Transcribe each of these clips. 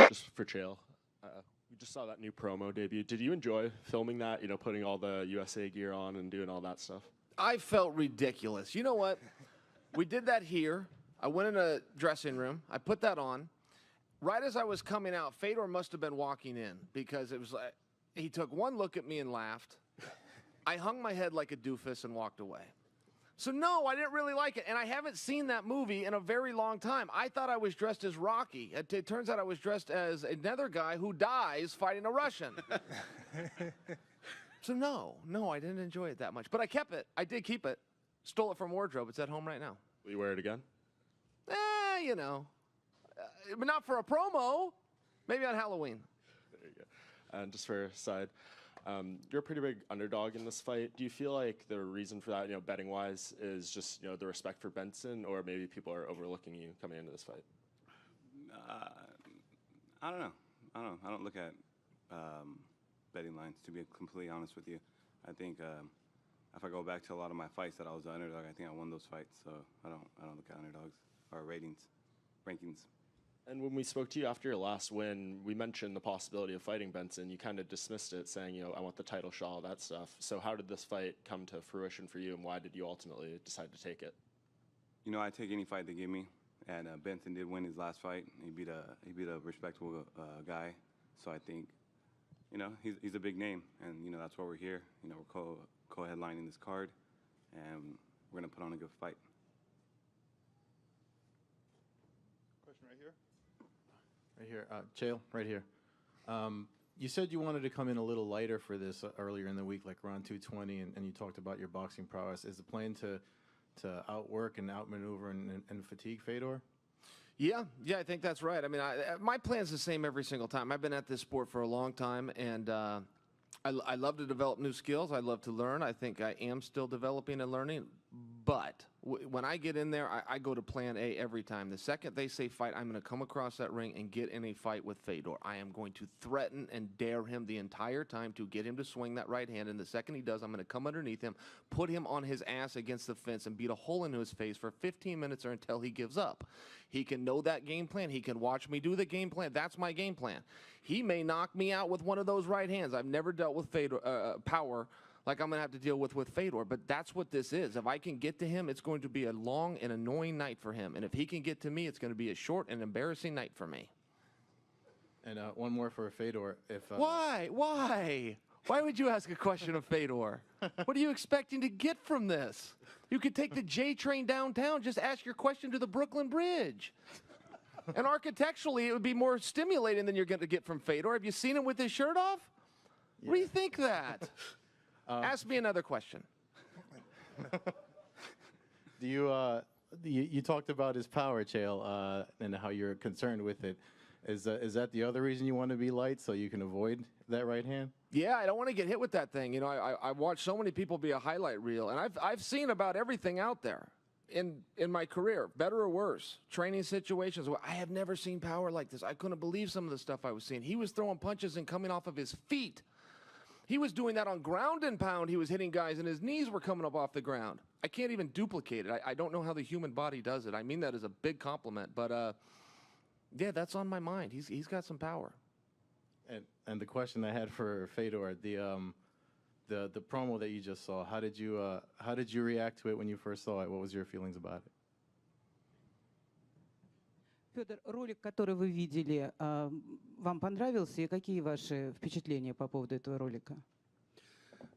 Just for Chael, we just saw that new promo debut. Did you enjoy filming that, you know, putting all the USA gear on and doing all that stuff? I felt ridiculous. You know what? We did that here. I went in a dressing room. I put that on. Right as I was coming out, Fedor must have been walking in because it was like he took one look at me and laughed. I hung my head like a doofus and walked away. So no, I didn't really like it, and I haven't seen that movie in a very long time. I thought I was dressed as Rocky. It turns out I was dressed as another guy who dies fighting a Russian. So no, I didn't enjoy it that much. But I kept it. I did keep it. Stole it from wardrobe. It's at home right now. Will you wear it again? You know. But not for a promo. Maybe on Halloween. There you go. And just for a side, you're a pretty big underdog in this fight. Do you feel like the reason for that, you know, betting-wise, is just, you know, the respect for Benson, or maybe people are overlooking you coming into this fight? I don't know. I don't look at betting lines, to be completely honest with you. I think if I go back to a lot of my fights that I was the underdog, I think I won those fights. So I don't look at underdogs or rankings. And when we spoke to you after your last win, we mentioned the possibility of fighting Benson. You kind of dismissed it, saying, you know, I want the title shot, all that stuff. So how did this fight come to fruition for you, and why did you ultimately decide to take it? You know, I take any fight they give me, and Benson did win his last fight. He beat a respectable guy. So I think, you know, he's a big name, and you know that's why we're here. You know, we're co-headlining this card, and we're gonna put on a good fight. Question right here. Right here, Chael, right here. You said you wanted to come in a little lighter for this earlier in the week, like around 220, and you talked about your boxing prowess. Is the plan to outwork and outmaneuver and fatigue Fedor? Yeah, I think that's right. I mean, my plan's the same every single time. I've been at this sport for a long time, and I love to develop new skills. I love to learn. I think I am still developing and learning. But when I get in there, I go to plan A every time. The second they say fight, I'm going to come across that ring and get in a fight with Fedor. I am going to threaten and dare him the entire time to get him to swing that right hand. And the second he does, I'm going to come underneath him, put him on his ass against the fence, and beat a hole into his face for 15 minutes or until he gives up. He can know that game plan. He can watch me do the game plan. That's my game plan. He may knock me out with one of those right hands. I've never dealt with Fedor, power like I'm going to have to deal with Fedor, but that's what this is. If I can get to him, it's going to be a long and annoying night for him. And if he can get to me, it's going to be a short and embarrassing night for me. And one more for Fedor. Why? Why would you ask a question of Fedor? What are you expecting to get from this? You could take the J train downtown, just ask your question to the Brooklyn Bridge. And architecturally, it would be more stimulating than you're going to get from Fedor. Have you seen him with his shirt off? Yeah. Rethink that. Ask me another question. Do you talked about his power, Chael, and how you're concerned with it. Is that the other reason you want to be light, so you can avoid that right hand? Yeah, I don't want to get hit with that thing. You know, I watched so many people be a highlight reel, and I've seen about everything out there in my career, better or worse, training situations. I have never seen power like this. I couldn't believe some of the stuff I was seeing. He was throwing punches and coming off of his feet. He was doing that on ground and pound. He was hitting guys, and his knees were coming up off the ground. I can't even duplicate it. I don't know how the human body does it. I mean that as a big compliment, but yeah, that's on my mind. He's got some power. And the question I had for Fedor, the promo that you just saw, how did you react to it when you first saw it? What was your feelings about it? Федор, ролик, который вы видели, вам понравился? И какие ваши впечатления по поводу этого ролика?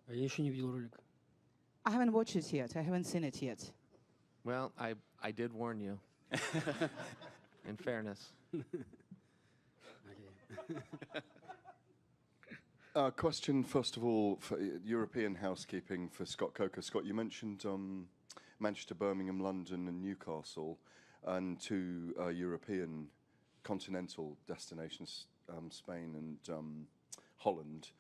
Я еще не видел ролик. I haven't watched it yet. I haven't seen it yet. Well, I did warn you. In fairness. Question, first of all, for European housekeeping for Scott Coker. Scott, you mentioned Manchester, Birmingham, London, and Newcastle, and two European continental destinations, Spain and Holland.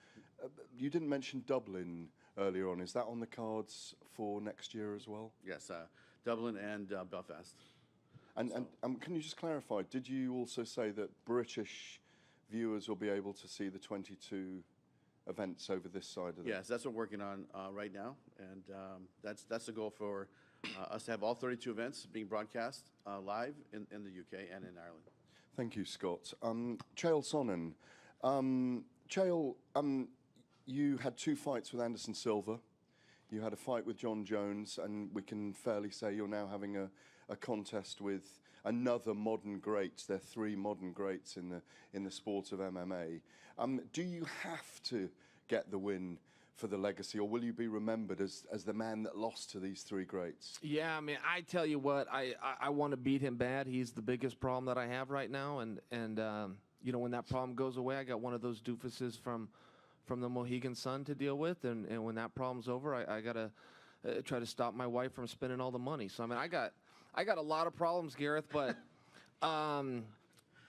You didn't mention Dublin earlier on. Is that on the cards for next year as well? Yes, Dublin and Belfast. And can you just clarify, did you also say that British viewers will be able to see the 22 events over this side of the... Yes, that's what we're working on right now, and that's the goal for us to have all 32 events being broadcast live in the UK and in Ireland. Thank you, Scott. Chael Sonnen. Chael, you had 2 fights with Anderson Silva. You had a fight with John Jones, and we can fairly say you're now having a contest with another modern great. There are 3 modern greats in the sport of MMA. Do you have to get the win for the legacy, or will you be remembered as the man that lost to these 3 greats? Yeah, I mean, I tell you what, I want to beat him bad. He's the biggest problem that I have right now, and you know, when that problem goes away, I got one of those doofuses from the Mohegan Sun to deal with, and when that problem's over, I gotta try to stop my wife from spending all the money. So I mean, I got a lot of problems, Gareth, but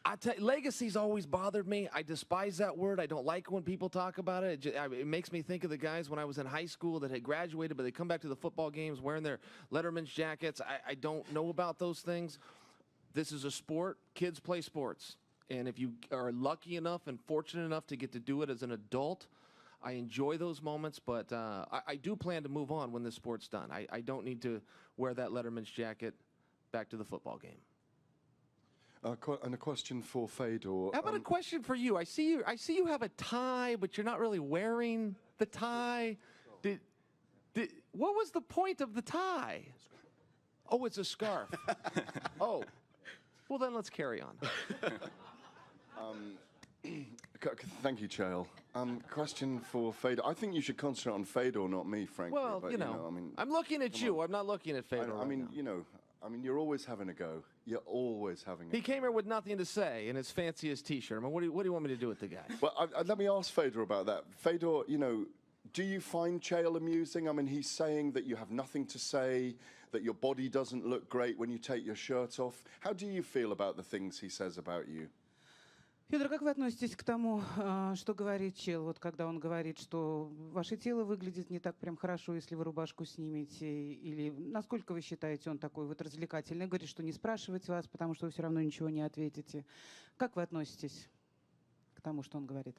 I tell you, legacy's always bothered me. I despise that word. I don't like when people talk about it. It makes me think of the guys when I was in high school that had graduated, but they come back to the football games wearing their Letterman's jackets. I don't know about those things. This is a sport. Kids play sports. And if you are lucky enough and fortunate enough to get to do it as an adult, I enjoy those moments, but I do plan to move on when this sport's done. I don't need to wear that Letterman's jacket back to the football game. And a question for Fedor. How about a question for you? I see you have a tie, but you're not really wearing the tie. What was the point of the tie? Oh, it's a scarf. Oh, well then let's carry on. Thank you, Chael. Question for Fedor. I think you should concentrate on Fedor, not me, frankly. Well, but, you know, I mean, I'm looking at you. I'm not looking at Fedor. I right mean, now. you know, I mean, you're always having a go. You're always having a He go. came here with nothing to say in his fanciest T-shirt. I mean, what do you want me to do with the guy? Well, let me ask Fedor about that. Fedor, you know, do you find Chael amusing? I mean, he's saying that you have nothing to say, that your body doesn't look great when you take your shirt off. How do you feel about the things he says about you? Федор, как вы относитесь к тому, что говорит Чел, вот когда он говорит, что ваше тело выглядит не так прям хорошо, если вы рубашку снимете, или насколько вы считаете, он такой вот развлекательный, говорит, что не спрашивать вас, потому что вы все равно ничего не ответите. Как вы относитесь к тому, что он говорит?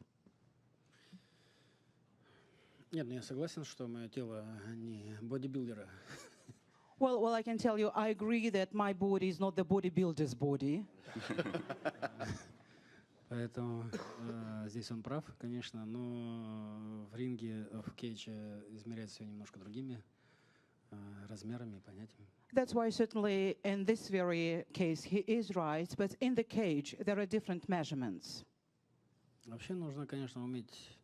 Нет, ну я согласен, что мое тело не бодибилдера. Well, I can tell you, I agree that my body is not the bodybuilder's body. Поэтому здесь он прав, конечно, но в ринге, в кейдже измеряется все немножко другими размерами и понятиями. That's why certainly in this very case he is right, but in the cage there are different measurements. Вообще нужно, конечно, уметь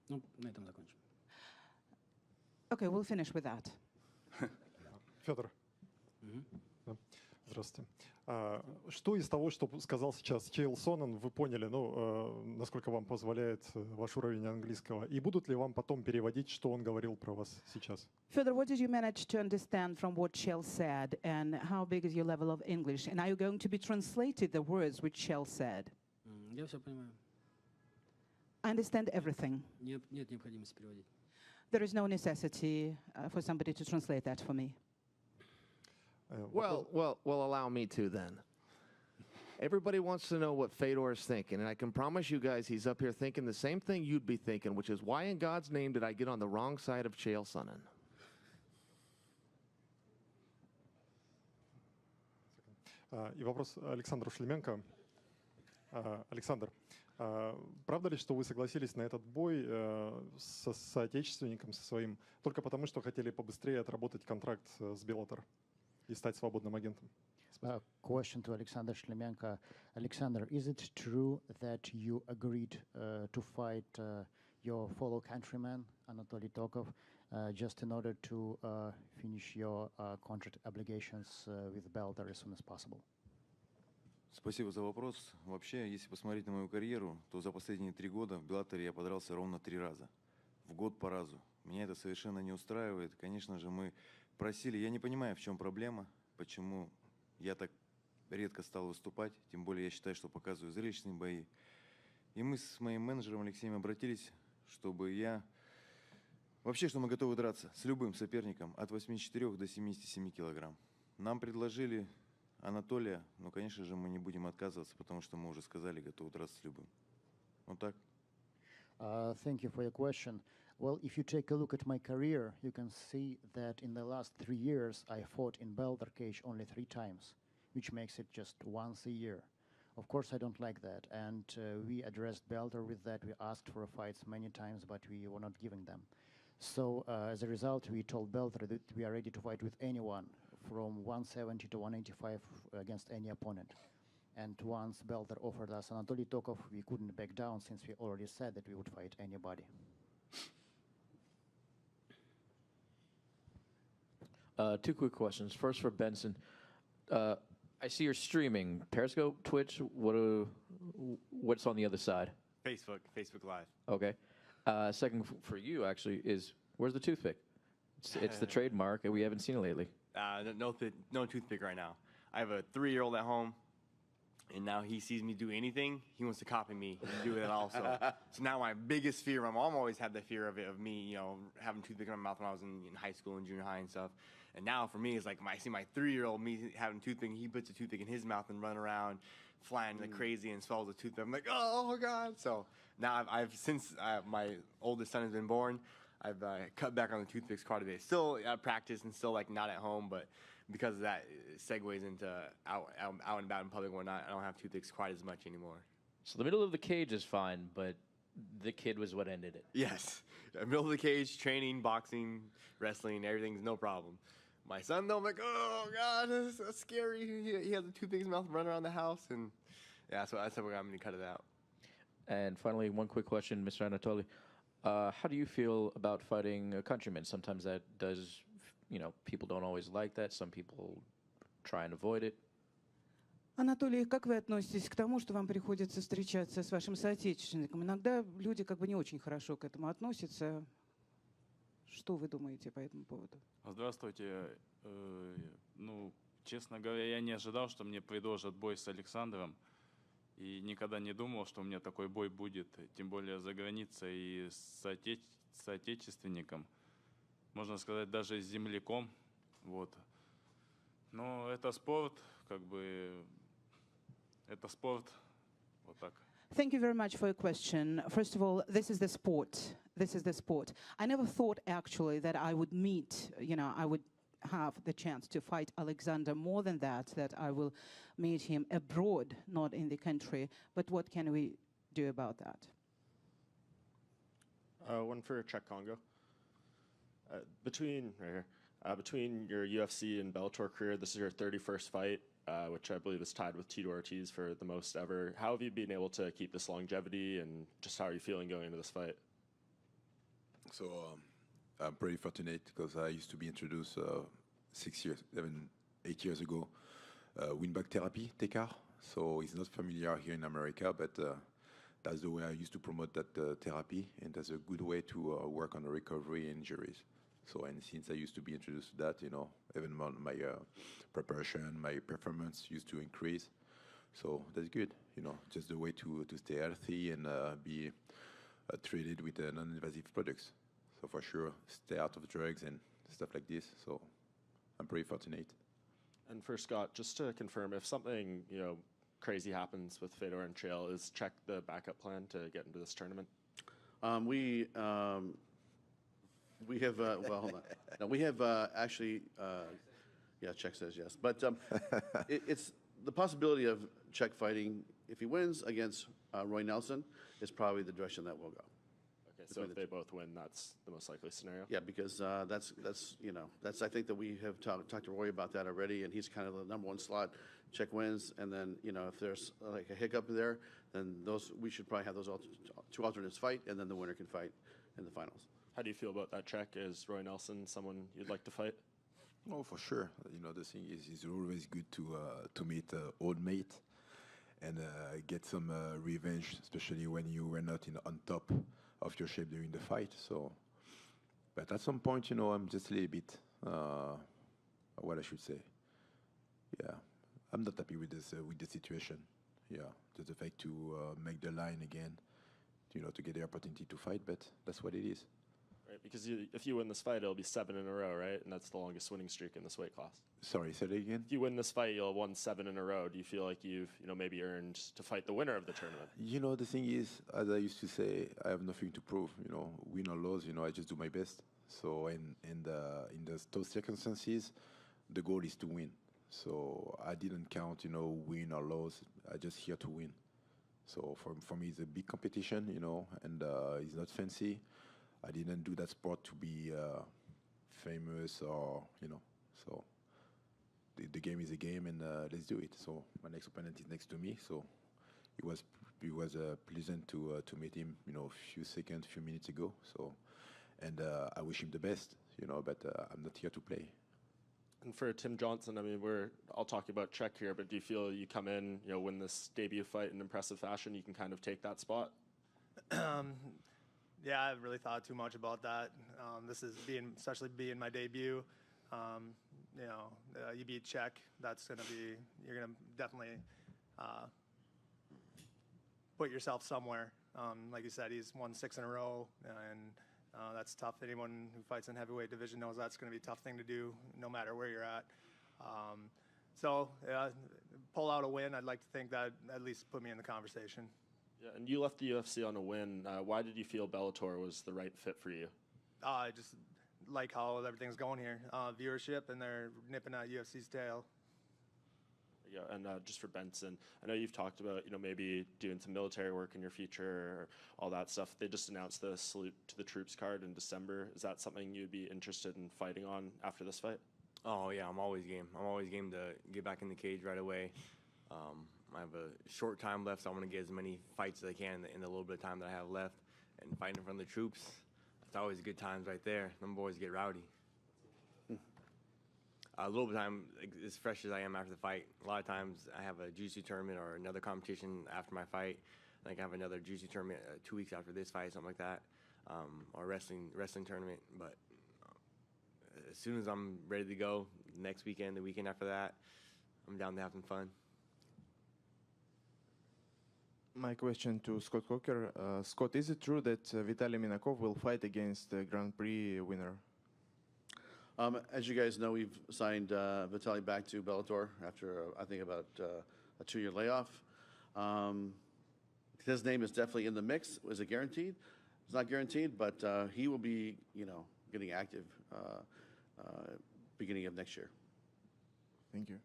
ну, на этом закончим. Okay, we'll finish with that. Федор. Да. Здравствуйте. Что из того, что сказал сейчас Chael Sonnen, вы поняли, ну, насколько вам позволяет ваш уровень английского? И будут ли вам потом переводить, что он говорил про вас сейчас? Fedor, what did you manage to understand from what Chael said, and how big is your level of English? And are you going to be translated the words which Chael said? Я все понимаю. I understand everything. Нет необходимости переводить. There is no necessity for somebody to translate that for me. Well, allow me to then. Everybody wants to know what Fedor is thinking, and I can promise you guys he's up here thinking the same thing you'd be thinking, which is, why in God's name did I get on the wrong side of Chael Sonnen? И вопрос Александру Шлеменко. Александр, правда ли, что вы согласились на этот бой со соотечественником, со своим, только потому, что хотели побыстрее отработать контракт с Bellator и стать свободным агентом? Question to Alexander Shlemenko. Alexander, is it true that you agreed to fight your fellow countryman, Anatoly Tokov, just in order to finish your contract obligations with Bellator as soon as possible? Спасибо за вопрос. Вообще, если посмотреть на мою карьеру, то за последние 3 года в Беллаторе я подрался ровно 3 раза. В год по разу. Меня это совершенно не устраивает. Конечно же, мы просили... Я не понимаю, в чем проблема, почему я так редко стал выступать. Тем более я считаю, что показываю зрелищные бои. И мы с моим менеджером Алексеем обратились, чтобы я... Вообще, что мы готовы драться с любым соперником от 84 до 77 килограмм. Нам предложили... Анатолия, но, конечно же, мы не будем отказываться, потому что мы уже сказали, готовы драться с любым. Вот так. Thank you for your question. Well, if you take a look at my career, you can see that in the last 3 years, I fought in Bellator cage only 3 times, which makes it just once a year. Of course, I don't like that, and we addressed Bellator with that. We asked for fights many times, but we were not giving them. So as a result, we told Bellator that we are ready to fight with anyone from 170 to 185 against any opponent. And once Bellator offered us Anatoly Tokov, we couldn't back down since we already said that we would fight anybody. Two quick questions. First for Benson. I see you're streaming Periscope, Twitch. What's on the other side? Facebook Live. Okay. Second for you actually is where's the toothpick? It's the trademark, and we haven't seen it lately. No toothpick right now. I have a 3-year-old at home, and now he sees me do anything, he wants to copy me and do it also. So now my biggest fear, my mom always had the fear of it, of me, having toothpick in my mouth when I was in high school and junior high and stuff. And now for me, it's like I see my 3-year-old, me having toothpick, he puts a toothpick in his mouth and run around flying like crazy and swallows a toothpick. I'm like, oh God. So now since my oldest son has been born, I've cut back on the toothpicks quite a bit. Still at practice and still like not at home, but because of that, it segues into out and about in public and whatnot. I don't have toothpicks quite as much anymore. So the middle of the cage is fine, but the kid was what ended it. Yes. Middle of the cage, training, boxing, wrestling, everything's no problem. My son, though, I'm like, oh, God, that's scary. He has a toothpick in his mouth, running around the house. And yeah, so that's how I'm going to cut it out. And finally, one quick question, Mr. Anatoly. How do you feel about fighting a countryman? Sometimes that does, people don't always like that. Some people try and avoid it. Анатолий, как вы относитесь к тому, что вам приходится встречаться с вашим соотечественником? Иногда люди как бы не очень хорошо к этому относятся. Что вы думаете по этому поводу? Здравствуйте. Честно говоря, я не ожидал, что мне предложат бой с Александром. И никогда не думал, что у меня такой бой будет. Тем более за границей и с соотечественником. Можно сказать, даже с земляком. Вот. Но это спорт, это спорт. Вот так. Thank you very much for your question. First of all, this is the sport. This is the sport. I never thought actually that I would meet, I would have the chance to fight Alexander. More than that I will meet him abroad, not in the country. But what can we do about that? One for Czech Congo. Between your UFC and Bellator career, this is your 31st fight, which I believe is tied with Tito Ortiz for the most ever. How have you been able to keep this longevity, and just how are you feeling going into this fight? So I'm pretty fortunate because I used to be introduced 8 years ago, windbag therapy, TECAR. So it's not familiar here in America, but that's the way I used to promote that therapy, and that's a good way to work on the recovery and injuries. So, and since I used to be introduced to that, even my preparation, my performance used to increase. So that's good, just the way to stay healthy and be treated with non-invasive products. So for sure, stay out of drugs and stuff like this. So I'm pretty fortunate. And for Scott, just to confirm, if something, crazy happens with Fedor and Chael, is Czech the backup plan to get into this tournament? We have, hold on. No, we have actually, Czech says yes. But it's the possibility of Czech fighting, if he wins against Roy Nelson, is probably the direction that we'll go. Okay, so if they both win, that's the most likely scenario? Yeah, because that's I think that we have talked to Roy about that already, and he's kind of the number 1 slot. Czech wins, and then, if there's like a hiccup there, then we should probably have those 2 alternates fight, and then the winner can fight in the finals. How do you feel about that Czech? Is Roy Nelson someone you'd like to fight? Oh, for sure. The thing is, it's always good to meet an old mate and get some revenge, especially when you were not on top of your shape during the fight. So, but at some point, I'm just a little bit, what I should say. Yeah, I'm not happy with this with the situation. Yeah, just the fact to make the line again, to get the opportunity to fight. But that's what it is. Right, because if you win this fight, it'll be 7 in a row, right? And that's the longest winning streak in this weight class. Sorry, say that again? If you win this fight, you'll have won 7 in a row. Do you feel like you've, maybe earned to fight the winner of the tournament? The thing is, as I used to say, I have nothing to prove. Win or lose, I just do my best. So in those circumstances, the goal is to win. So I didn't count, win or lose. I just here to win. So for me, it's a big competition, and it's not fancy. I didn't do that sport to be famous or, So the game is a game, and let's do it. So my next opponent is next to me. So it was pleasant to meet him, a few minutes ago. So, and I wish him the best, but I'm not here to play. And for Tim Johnson, I mean, I'll talk about Czech here, but do you feel you come in, win this debut fight in impressive fashion, you can kind of take that spot? Yeah, I haven't really thought too much about that. This is especially being my debut. You beat Czech, you're gonna definitely put yourself somewhere. Like you said, he's won 6 in a row, and that's tough. Anyone who fights in heavyweight division knows that's going to be a tough thing to do, no matter where you're at. Pull out a win. I'd like to think that at least put me in the conversation. Yeah, and you left the UFC on a win. Why did you feel Bellator was the right fit for you? I just like how everything's going here. Viewership, and they're nipping at UFC's tail. Yeah, and just for Benson, I know you've talked about, maybe doing some military work in your future, or all that stuff. They just announced the Salute to the Troops card in December. Is that something you'd be interested in fighting on after this fight? Oh, yeah, I'm always game. I'm always game to get back in the cage right away. I have a short time left, so I want to get as many fights as I can in the little bit of time that I have left. And fighting in front of the troops, it's always good times right there. Them boys get rowdy. A little bit of time, as fresh as I am after the fight, a lot of times I have a jiu-jitsu tournament or another competition after my fight. Like I have another jiu-jitsu tournament 2 weeks after this fight, something like that, or wrestling tournament. But as soon as I'm ready to go, next weekend, the weekend after that, I'm down to have some fun. My question to Scott Coker. Scott, is it true that Vitaly Minakov will fight against the Grand Prix winner? As you guys know, we've signed Vitaly back to Bellator after, I think, about a 2-year layoff. His name is definitely in the mix. Is it guaranteed? It's not guaranteed, but he will be, getting active beginning of next year. Thank you.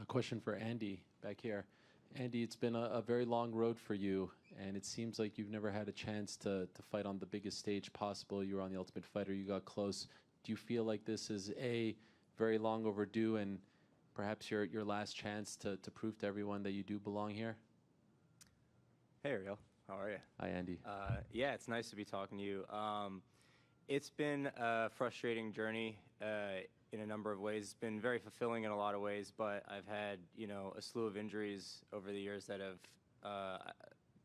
A question for Andy back here. Andy, it's been a very long road for you, and it seems like you've never had a chance to fight on the biggest stage possible. You were on The Ultimate Fighter, you got close. Do you feel like this is very long overdue, and perhaps your last chance to prove to everyone that you do belong here? Hey, Ariel. How are you? Hi, Andy. Yeah, it's nice to be talking to you. It's been a frustrating journey in a number of ways. It's been very fulfilling in a lot of ways, but I've had, a slew of injuries over the years that have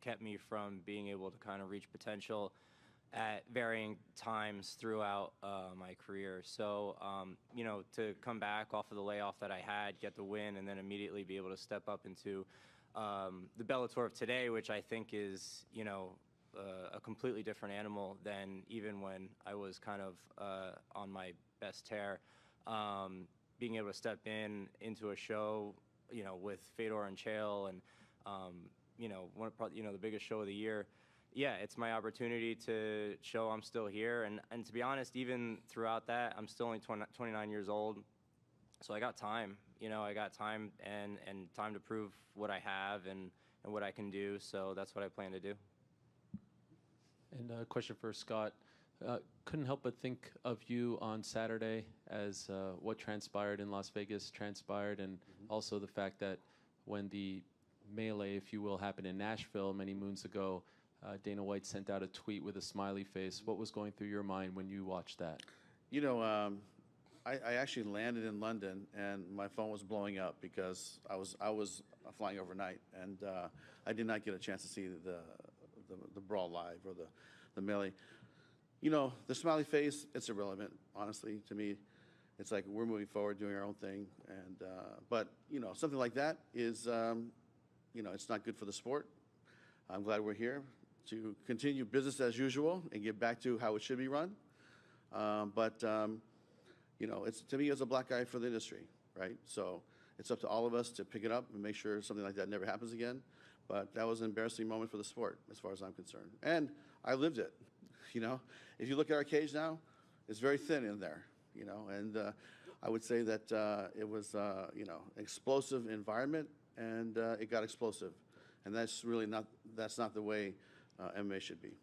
kept me from being able to kind of reach potential at varying times throughout my career. So, to come back off of the layoff that I had, get the win, and then immediately be able to step up into the Bellator of today, which I think is, a completely different animal than even when I was kind of on my best tear. Being able to step into a show, with Fedor and Chael, and the biggest show of the year. Yeah, it's my opportunity to show I'm still here, and to be honest, even throughout that, I'm still only 29 years old, so I got time. I got time and time to prove what I have and what I can do. So that's what I plan to do. And a question for Scott. Couldn't help but think of you on Saturday as what transpired in Las Vegas transpired, and also the fact that when the melee, if you will, happened in Nashville many moons ago, Dana White sent out a tweet with a smiley face. What was going through your mind when you watched that? I actually landed in London, and my phone was blowing up because I was flying overnight, and I did not get a chance to see the brawl live or the melee. The smiley face, it's irrelevant, honestly, to me. It's like we're moving forward, doing our own thing, and but something like that is, it's not good for the sport. I'm glad we're here to continue business as usual and get back to how it should be run. You know, to me, it's a black eye for the industry, right? So it's up to all of us to pick it up and make sure something like that never happens again. But that was an embarrassing moment for the sport, as far as I'm concerned. And I lived it, you know. If you look at our cage now, it's very thin in there, you know. And I would say that it was, you know, explosive environment, and it got explosive. And that's really not the way MMA should be.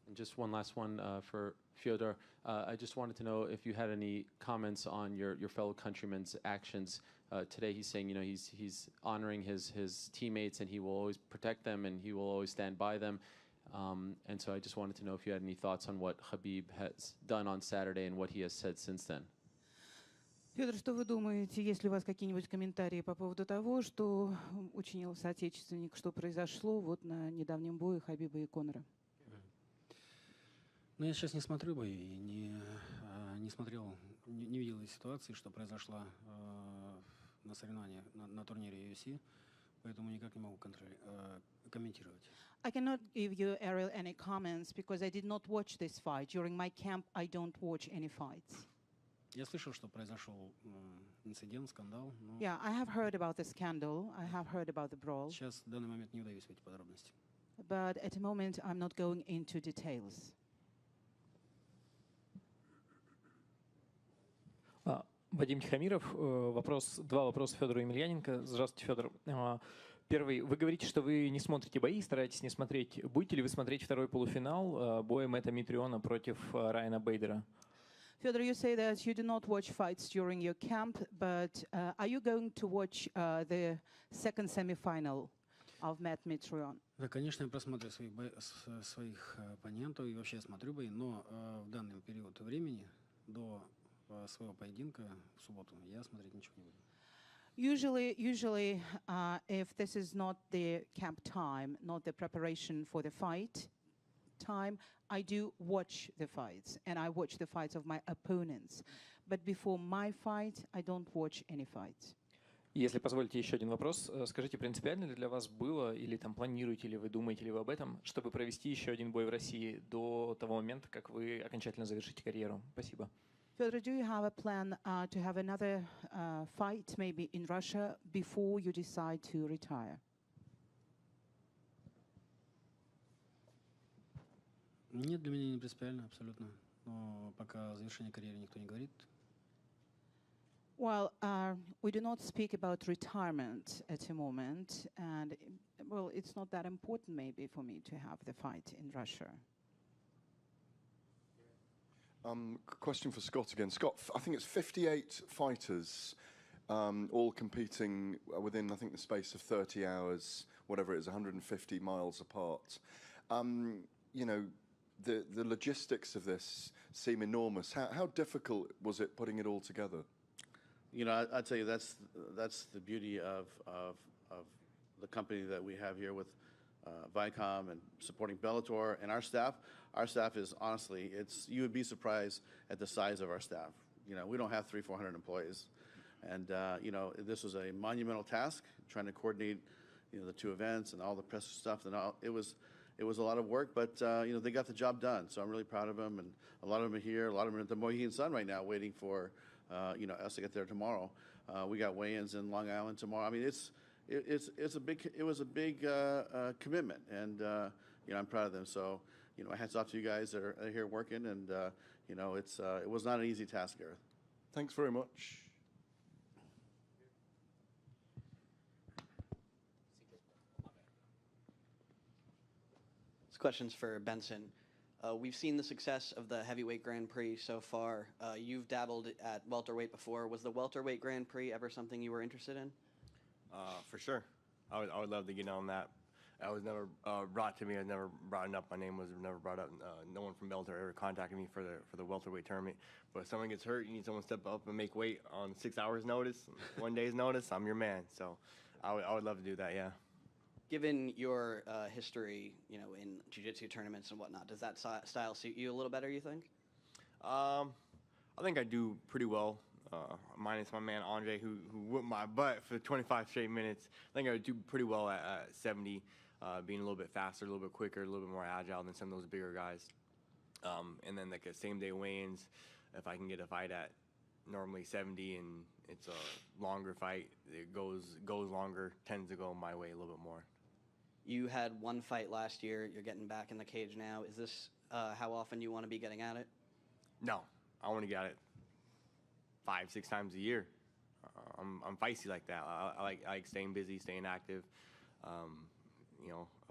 And just one last one for Fedor. I just wanted to know if you had any comments on your fellow countrymen's actions. Today he's saying, you know, he's honoring his teammates and he will always protect them and he will always stand by them. And so I just wanted to know if you had any thoughts on what Khabib has done on Saturday and what he has said since then. Федор, что вы думаете, есть ли у вас какие-нибудь комментарии по поводу того, что учинил соотечественник, что произошло вот на недавнем бое Хабиба и Конора? Ну, я сейчас не смотрю бои и не смотрел, не видел ситуации, что произошла на соревнованиях, на турнире UFC, поэтому никак не могу комментировать. I cannot give you, Ariel, any comments because I did not watch this fight. During my camp, I don't watch any fights. Я слышал, что произошел инцидент, скандал. Yeah, I have heard about the scandal. I have heard about the brawl. Сейчас в данный момент не вдаюсь в эти подробности. But at the moment, I'm not going into details. Вадим Тихомиров. Два вопроса Федору Емельяненко. Здравствуйте, Федор. Первый. Вы говорите, что вы не смотрите бои, стараетесь не смотреть. Будете ли вы смотреть второй полуфинал боя Мэтта Митриона против Райана Бейдера? Fedor, you say that you do not watch fights during your camp, but are you going to watch the second semi-final of Matt Mitrione? Да, конечно, я просмотрю своих оппонентов и вообще смотрю бои, но в данный период времени до своего поединка в субботу я смотреть ничего не буду. Usually, if this is not the camp time, not the preparation for the fight time, I do watch the fights, and I watch the fights of my opponents. But before my fight, I don't watch any fights. Если позволите еще один вопрос, скажите, принципиально ли для вас было, или там планируете ли вы, думаете ли вы об этом, чтобы провести еще один бой в России до того момента, как вы окончательно завершите карьеру? Спасибо. Fedor, do you have a plan to have another fight, maybe in Russia, before you decide to retire? Нет, для меня не принципиально, абсолютно. Но пока завершение карьеры никто не говорит. Well, we do not speak about retirement at the moment, and well, it's not that important maybe for me to have the fight in Russia. Question for Scott again. Scott, I think it's 58 fighters, all competing within, I think, the space of 30 hours, whatever it is, 150 miles apart. You know, the logistics of this seem enormous. How difficult was it putting it all together? You know, I tell you, that's the beauty of the company that we have here with Viacom and supporting Bellator and our staff. Our staff is honestly, you would be surprised at the size of our staff. You know, we don't have 300-400 employees, and you know, this was a monumental task trying to coordinate, you know, the two events and all the press stuff. And it was a lot of work, but you know, they got the job done. So I'm really proud of them, and a lot of them are here. A lot of them are at the Mohegan Sun right now, waiting for you know, us to get there tomorrow. We got weigh-ins in Long Island tomorrow. I mean, it was a big commitment, and you know, I'm proud of them. So, you know, hats off to you guys that are here working, and you know, it was not an easy task, Gareth. Thanks very much. This question's for Benson. We've seen the success of the heavyweight Grand Prix so far. You've dabbled at welterweight before. Was the welterweight Grand Prix ever something you were interested in? For sure. I would love to get on that. I was never brought to me. I was never brought up. My name was never brought up. No one from Bellator ever contacted me for the welterweight tournament. But if someone gets hurt, you need someone to step up and make weight on 6 hours' notice, 1 day's notice. I'm your man. So I would love to do that. Yeah. Given your history, you know, in jiu-jitsu tournaments and whatnot, does that style suit you a little better, you think? I think I do pretty well. Minus my man Andre, who whooped my butt for 25 straight minutes. I think I would do pretty well at 70. being a little bit faster, a little bit quicker, a little bit more agile than some of those bigger guys. And then like a same day weigh-ins, if I can get a fight at normally 70 and it's a longer fight, it goes longer, tends to go my way a little bit more. You had one fight last year. You're getting back in the cage now. Is this how often you want to be getting at it? No, I want to get it 5-6 times a year. I'm feisty like that. I like staying busy, staying active. A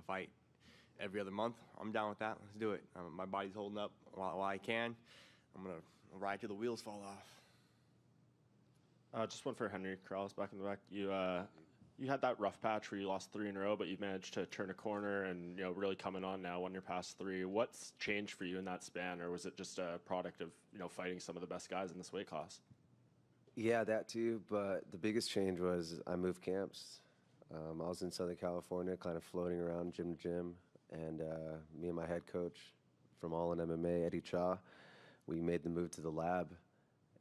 fight every other month, I'm down with that. Let's do it. My body's holding up while I can. I'm gonna ride till the wheels fall off. Just one for Henry Corrales back in the back. You had that rough patch where you lost 3 in a row, but you've managed to turn a corner and really coming on now when you're past 3. What's changed for you in that span, or was it just a product of fighting some of the best guys in this weight class? Yeah, that too. But the biggest change was I moved camps. I was in Southern California, kind of floating around gym to gym, and me and my head coach from All in MMA, Eddie Cha, we made the move to the lab.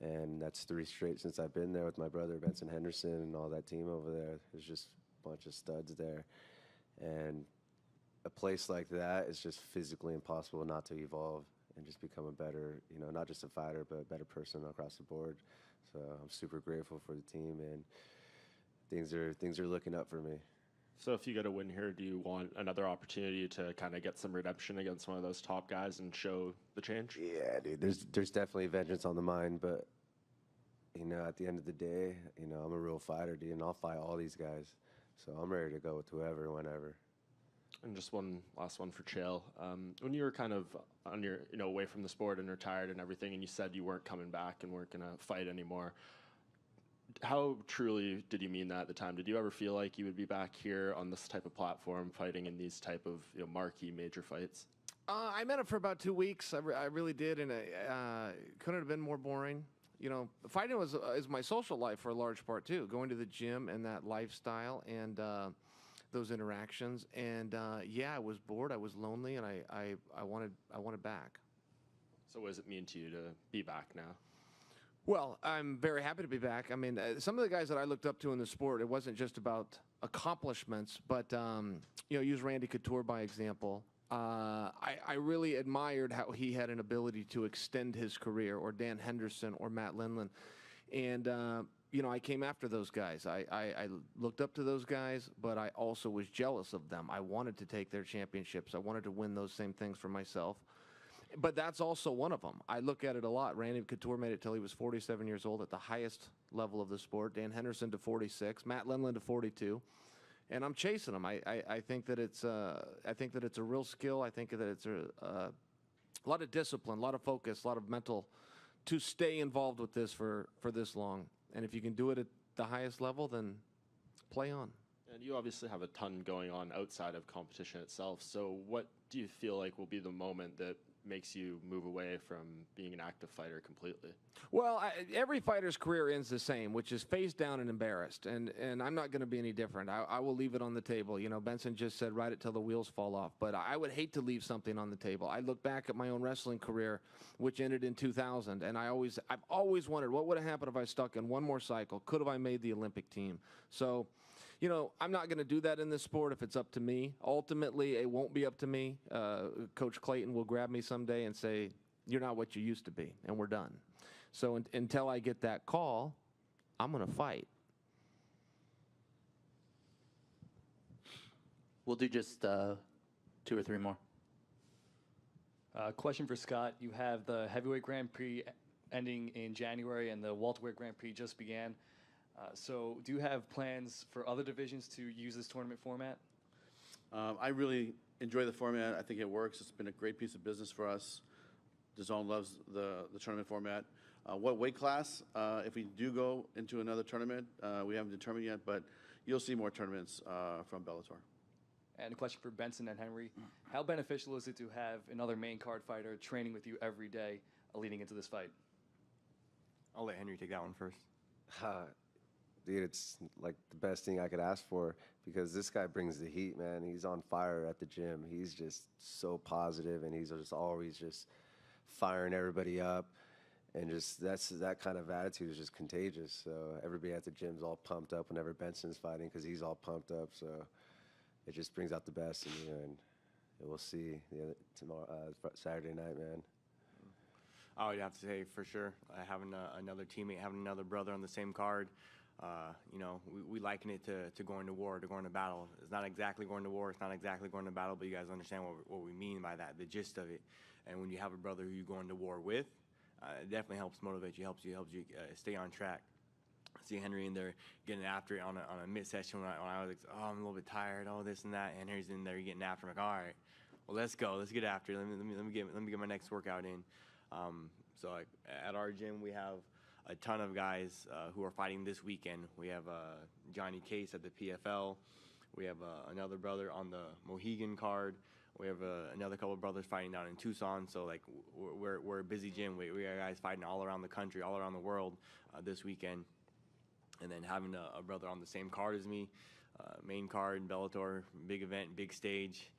And that's 3 straight since I've been there with my brother Benson Henderson and all that team over there. There's just a bunch of studs there. And a place like that is just physically impossible not to evolve and just become a better, not just a fighter, but a better person across the board. So I'm super grateful for the team, and things are looking up for me. So if you get a win here, do you want another opportunity to kind of get some redemption against one of those top guys and show the change? Yeah, dude, there's definitely vengeance on the mind, but, at the end of the day, I'm a real fighter, dude, and I'll fight all these guys. So I'm ready to go with whoever, whenever. And just one last one for Chael. When you were kind of on your, away from the sport and retired and everything, and you said you weren't coming back and weren't going to fight anymore, how truly did you mean that at the time? Did you ever feel like you would be back here on this type of platform fighting in these type of marquee major fights? I meant it for about 2 weeks. I really did, and it couldn't have been more boring. Fighting is my social life for a large part too. Going to the gym and that lifestyle and those interactions. And I was bored. I was lonely, and I wanted back. So what does it mean to you to be back now? Well, I'm very happy to be back. I mean, some of the guys that I looked up to in the sport, it wasn't just about accomplishments, but, use Randy Couture by example. I really admired how he had an ability to extend his career, or Dan Henderson or Matt Lindland. And, I came after those guys. I looked up to those guys, but I also was jealous of them. I wanted to take their championships. I wanted to win those same things for myself. But that's also one of them. I look at it a lot. Randy Couture made it till he was 47 years old at the highest level of the sport. Dan Henderson to 46. Matt Lindland to 42. And I'm chasing them. I think that it's a real skill. I think that it's a lot of discipline, a lot of focus, a lot of mental to stay involved with this for this long. And if you can do it at the highest level, then play on. And you obviously have a ton going on outside of competition itself. So what do you feel like will be the moment that makes you move away from being an active fighter completely? Well, every fighter's career ends the same, which is face down and embarrassed. And I'm not going to be any different. I will leave it on the table. Benson just said, ride it till the wheels fall off. But I would hate to leave something on the table. I look back at my own wrestling career, which ended in 2000. And I've always wondered, what would have happened if I stuck in one more cycle? Could have I made the Olympic team? So, I'm not going to do that in this sport if it's up to me. Ultimately, it won't be up to me. Coach Clayton will grab me someday and say, you're not what you used to be, and we're done. So until I get that call, I'm going to fight. We'll do just 2 or 3 more. Question for Scott. You have the Heavyweight Grand Prix ending in January, and the Welterweight Grand Prix just began. So do you have plans for other divisions to use this tournament format? I really enjoy the format. I think it works. It's been a great piece of business for us. DAZN loves the tournament format. What weight class, if we do go into another tournament, we haven't determined yet, but you'll see more tournaments from Bellator. And a question for Benson and Henry. How beneficial is it to have another main card fighter training with you every day leading into this fight? I'll let Henry take that one first. Dude, it's like the best thing I could ask for, because this guy brings the heat, man. He's on fire at the gym. He's just so positive, and he's just always just firing everybody up. And just that kind of attitude is just contagious. So everybody at the gym's all pumped up whenever Benson's fighting, because he's all pumped up. So it just brings out the best in you, and we'll see tomorrow, Saturday night, man. I would have to say for sure, having another teammate, having another brother on the same card, you know, we liken it to going to war, to going to battle. It's not exactly going to war, it's not exactly going to battle, but you guys understand what we mean by that, the gist of it. And when you have a brother who you're going to war with, it definitely helps motivate you, helps you stay on track. See Henry in there getting after it on a mid-session when I was like, oh, I'm a little bit tired, oh, this and that. And Henry's in there getting after him, like, all right, well, let's go, let's get after it. Let me get my next workout in. So like at our gym, we have a ton of guys who are fighting this weekend. We have Johnny Case at the PFL. We have another brother on the Mohegan card. We have another couple of brothers fighting down in Tucson. So like we're a busy gym. We got guys fighting all around the country, all around the world this weekend. And then having a brother on the same card as me, main card, Bellator, big event, big stage.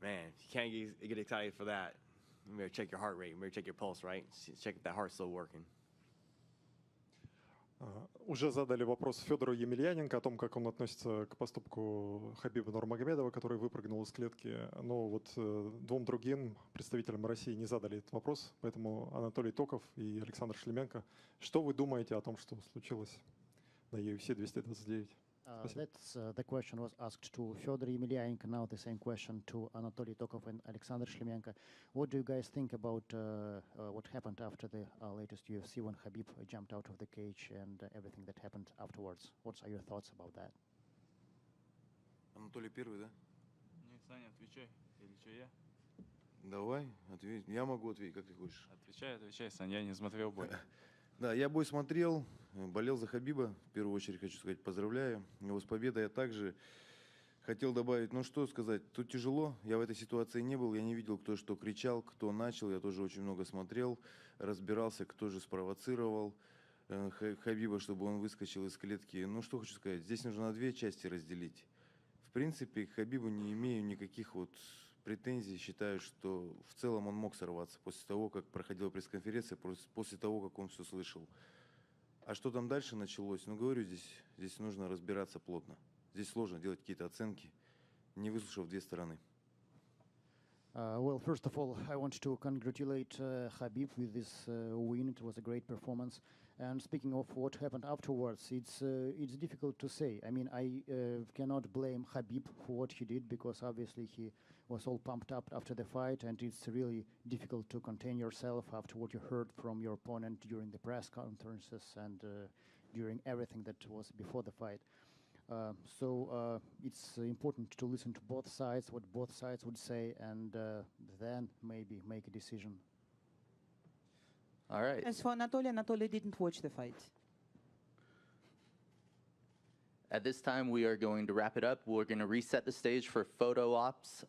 Man, you can't get excited for that. You better check your heart rate. You better check your pulse, right? Check if that heart's still working. Уже задали вопрос Федору Емельяненко о том, как он относится к поступку Хабиба Нурмагомедова, который выпрыгнул из клетки. Но вот двум другим представителям России не задали этот вопрос, поэтому Анатолий Токов и Александр Шлеменко. Что вы думаете о том, что случилось на UFC 229? That's the question was asked to Fedor Emelianenko. Now the same question to Anatoly Tokov and Alexander Shlemenko. What do you guys think about what happened after the latest UFC when Khabib jumped out of the cage and everything that happened afterwards? What are your thoughts about that? Анатолий первый, да? Нет, Саня, отвечай. Или что, я? Давай, ответь. Я могу ответить, как ты хочешь. Отвечай, Саня, я не смотрел бой. Да, я бой смотрел, болел за Хабиба. В первую очередь хочу сказать, поздравляю его с победой. Я также хотел добавить, ну что сказать, тут тяжело. Я в этой ситуации не был, я не видел, кто что кричал, кто начал. Я тоже очень много смотрел, разбирался, кто же спровоцировал Хабиба, чтобы он выскочил из клетки. Ну что хочу сказать, здесь нужно на две части разделить. В принципе, к Хабибу не имею никаких вот претензий. Считаю, что в целом он мог сорваться после того, как проходила пресс-конференция, после того, как он все слышал. А что там дальше началось? Ну, говорю, здесь нужно разбираться плотно. Здесь сложно делать какие-то оценки, не выслушав две стороны. Well, first of all, I want to congratulate Khabib with this win. It was a great performance. And speaking of what happened afterwards, it's difficult to say. I mean, I cannot blame Khabib for what he did because obviously he was all pumped up after the fight, and it's really difficult to contain yourself after what you heard from your opponent during the press conferences and during everything that was before the fight. So it's important to listen to both sides, what both sides would say, and then maybe make a decision. All right. As for Anatoly didn't watch the fight. At this time, we are going to wrap it up. We're going to reset the stage for photo ops.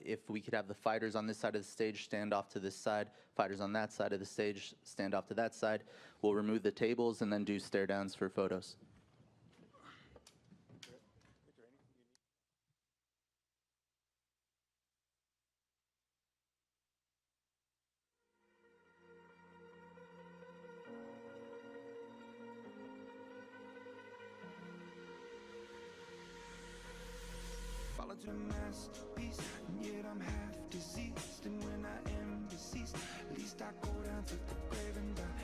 If we could have the fighters on this side of the stage stand off to this side, fighters on that side of the stage stand off to that side. We'll remove the tables and then do stare downs for photos. Fall into the masterpiece, and yet I'm half diseased. And when I am deceased, at least I go down to the grave and die.